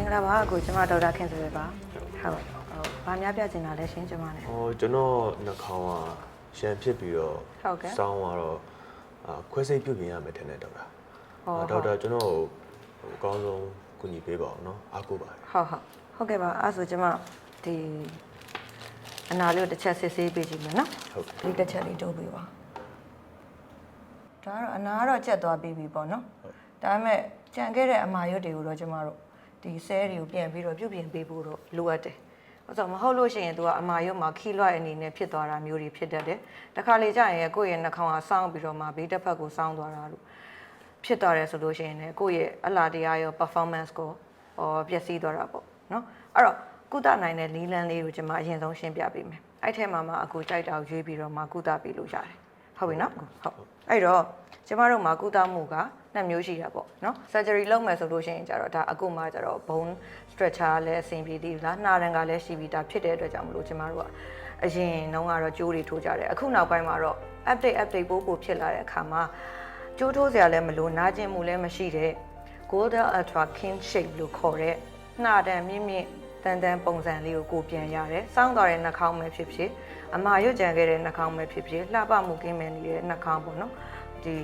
င်္ဂလာပါကိုကျွန်မဒေါက်တာခင်ဆိုရပါဟုတ်ဗာများပြချင်တာလဲရှင်းကျွန်မနဲ့ကျွန်တော်နှာခေါင်းကရှမ်းဖြစ်ပြီးတော့စောင်းတော့ခွဲစိတ်ပြုတ်ပြင်ရမယ်ထင်တယ်ဒေါက်တာဒေါက်တာကျွန်တော်အကောင်းဆုံးကူညီပေးပါအောင်နော်အားကိုးပါတယ်ဟုတ်ကဲ့ပါအဲ့ဆိုကျွန်မဒီအနာလေးကိုတစ်ချက်စစ်ဆေးပေးကြည့်မယ်နော်ဟုတ်ဒီတစ်ချက်လေးတိုးပေးပါဒါကတော့အနာကတော့ကျက်သွားပြီးပြီပေါ့နော်ဒါပေမဲ့ကြံခဲ့တဲ့အမာရွတ်တွေကိုတော့ကျွန်မတို့ဒီဆဲတွေကိုပြန်ပြီးတော့ပြုပြင်ပေးဖို့တော့လိုအပ်တယ်။အဲ့ဆိုမဟုတ်လို့ရှိရင် तू ကအမာရွတ်မှာခီးလွှတ်အနေနဲ့ဖြစ်သွားတာမျိုးတွေဖြစ်တတ်တယ်။တခါလေကြာရင်ကိုယ့်ရဲ့နှာခေါင်းကစောင်းပြီးတော့မှဘေးတစ်ဖက်ကိုစောင်းသွားတာလို့ဖြစ်သွားတယ်ဆိုလို့ရှိရင်လည်းကိုယ့်ရဲ့အလားတရားရော performance ကိုပျက်စီးသွားတာပေါ့နော်။အဲ့တော့ကုသနိုင်တဲ့လီလန်းလေးကိုကျွန်မအရင်ဆုံးရှင်းပြပေးမယ်။အဲ့ထဲမှာမှအခုကြိုက်တာကိုရွေးပြီးတော့မှကုသပေးလို့ရတယ်။ဟုတ်ပြီနော်။ဟုတ်။အဲ့တော့ကျမတို့မှာကုသမှုကနှစ်မျိုးရှိတာပေါ့နော် surgery လုပ်မယ်ဆိုလို့ရှိရင်ကျတော့ဒါအခုမှကျတော့ bone structure လည်းအဆင်ပြေသေးလားနှာရံကလည်းရှိပြီးသားဖြစ်တဲ့အတွက်ကြောင့်မလို့ကျမတို့ကအရင်တုန်းကတော့ကြိုးတွေထိုးကြတယ်အခုနောက်ပိုင်းမှာတော့ update ပို့ဖြစ်လာတဲ့အခါမှာကြိုးထိုးစရာလည်းမလိုနာကျင်မှုလည်းမရှိတဲ့ golden ultra king shape လို့ခေါ်တဲ့နှာတံမြင့်မြင့်တန်တန်ပုံစံလေးကိုပြန်ရတယ်စောင်းသွားတဲ့နှာခေါင်းပဲဖြစ်ဖြစ်အမာရွတ်ကြံခဲ့တဲ့နှာခေါင်းပဲဖြစ်ဖြစ်လှပမှုကင်းမဲ့နေတဲ့နှာခေါင်းပေါ့နော်ဒီ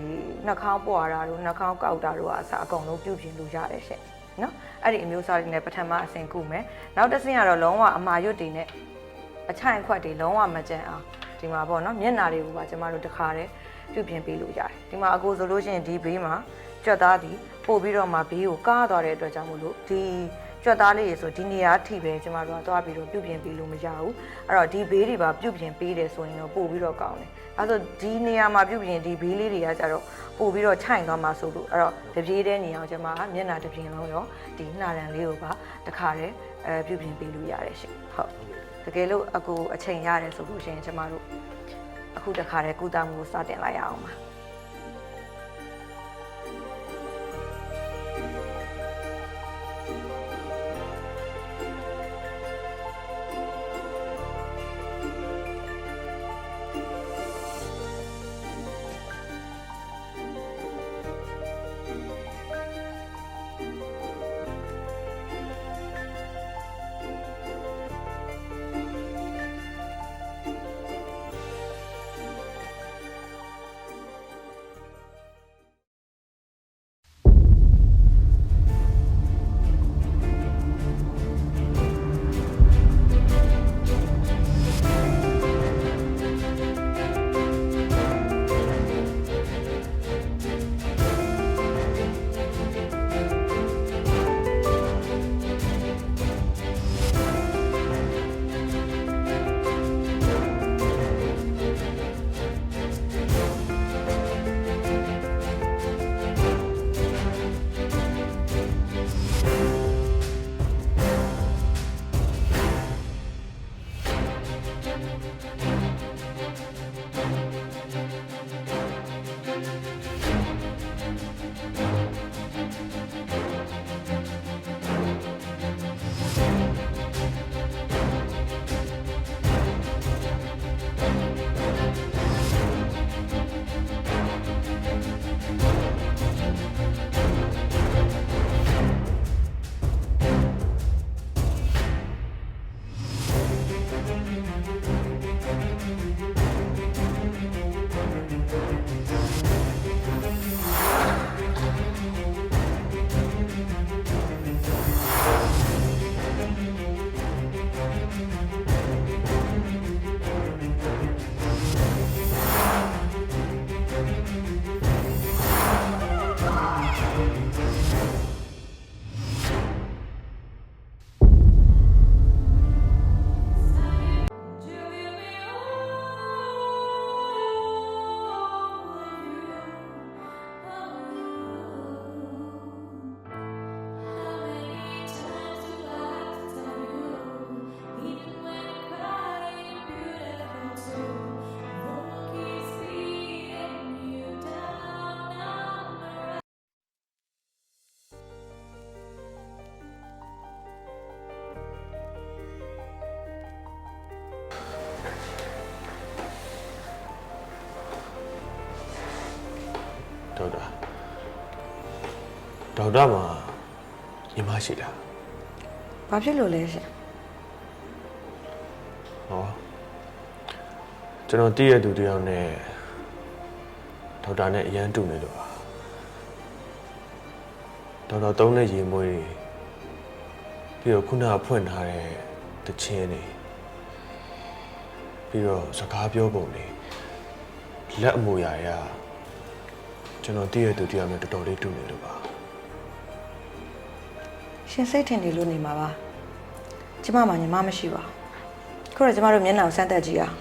နှာခေါင်းပွာတာတို့နှာခေါင်းကောက်တာတို့အစားအကုန်လုံးပြုပြင်လို့ရတယ်ရှင့်နော်အဲ့ဒီအမျိုးအစားတွေနဲ့ပထမအဆင့်ကုမယ်နောက်တစ်ဆင့်ကတော့လုံးဝအမာရွတ်တွေနဲ့အချိုင်အခွက်တွေလုံးဝမကြမ်းအောင်ဒီမှာပေါ့နော်မျက်နှာတွေကိုပါကျမတို့တခါတည်းပြုပြင်ပေးလို့ရတယ်ဒီမှာအကိုဆိုလို့ရှိရင်ဒီဘေးမှာကြွက်သားဒီပို့ပြီးတော့မှဘေးကိုကားသွားတဲ့အတွက်ကြောင့်မို့လို့ဒီကြွက်သားလေးရေဆိုဒီနေရာထိပဲကျမတို့ကသွားပြီးတော့ပြုပြင်ပေးလို့မရဘူးအဲ့တော့ဒီဘေးတွေပါပြုပြင်ပေးတယ်ဆိုရင်တော့ပို့ပြီးတော့ကောင်းတယ်အဲ့ဆိုဒီနေရာမှာပြုပြင်ဒီဘေးလေးတွေကကြတော့ပို့ပြီးတော့ခြိုင်သွားမှာဆိုလို့အဲ့တော့တပြေးတဲ့နေရာကိုကျမကမျက်နှာတစ်ပြင်လုံးရောဒီနှာရံလေးကိုပါတခါတည်းပြုပြင်ပေးလို့ရတယ်ရှင်ဟုတ်တကယ်လို့အကူအချိန်ရတယ်ဆိုလို့ရှိရင်ကျမတို့အခုတခါတည်းကုသမှုကိုစတင်လိုက်ရအောင်ပါဒေါက်တာမှာညီမရှိလား ဘာဖြစ်လို့လဲရှင် ဟောကျွန်တော်တည့်ရသူတယောက်နဲ့ဒေါက်တာနဲ့အရန်တူနေလို့ပါဒေါက်တာသုံးတဲ့ရေမွေးတွေပြီးတော့ခုနကဖွင့်ထားတဲ့တခြင်းတွေပြီးတော့စကားပြောပုံတွေလက်အမူအရာရကျွန်တော်တည့်ရသူတယောက်နဲ့တော်တော်လေးတူနေလို့ပါ ရှင်စိတ်ထင်နေလို့နေမှာပါကျမမှညီမမရှိပါဘူးခုတော့ကျမတို့မျက်နှာကိုစမ်းသပ်ကြည့်အောင်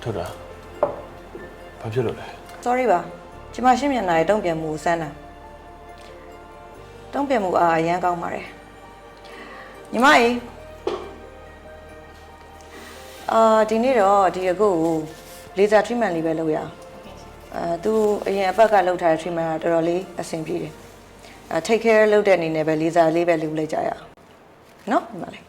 ထုတ်တာဘာဖြစ်လို့လဲ sorry ပါကျမရှင်းမျက်နှာရဲ့တုံ့ပြန်မှုကိုစမ်းတာတုံ့ပြန်မှုအားအရန်ကောင်းပါတယ်ညီမကြီးဒီနေ့တော့ဒီအခုကို laser treatment လေးပဲလုပ်ရအောင်သူအရင်အပတ်ကလုပ်ထားတဲ့ treatment ကတော်တော်လေးအဆင်ပြေတယ်take care လုပ်တဲ့အနေနဲ့ပဲ laser လေးပဲလုပ်လိုက်ကြရအောင်နော်ညီမလေး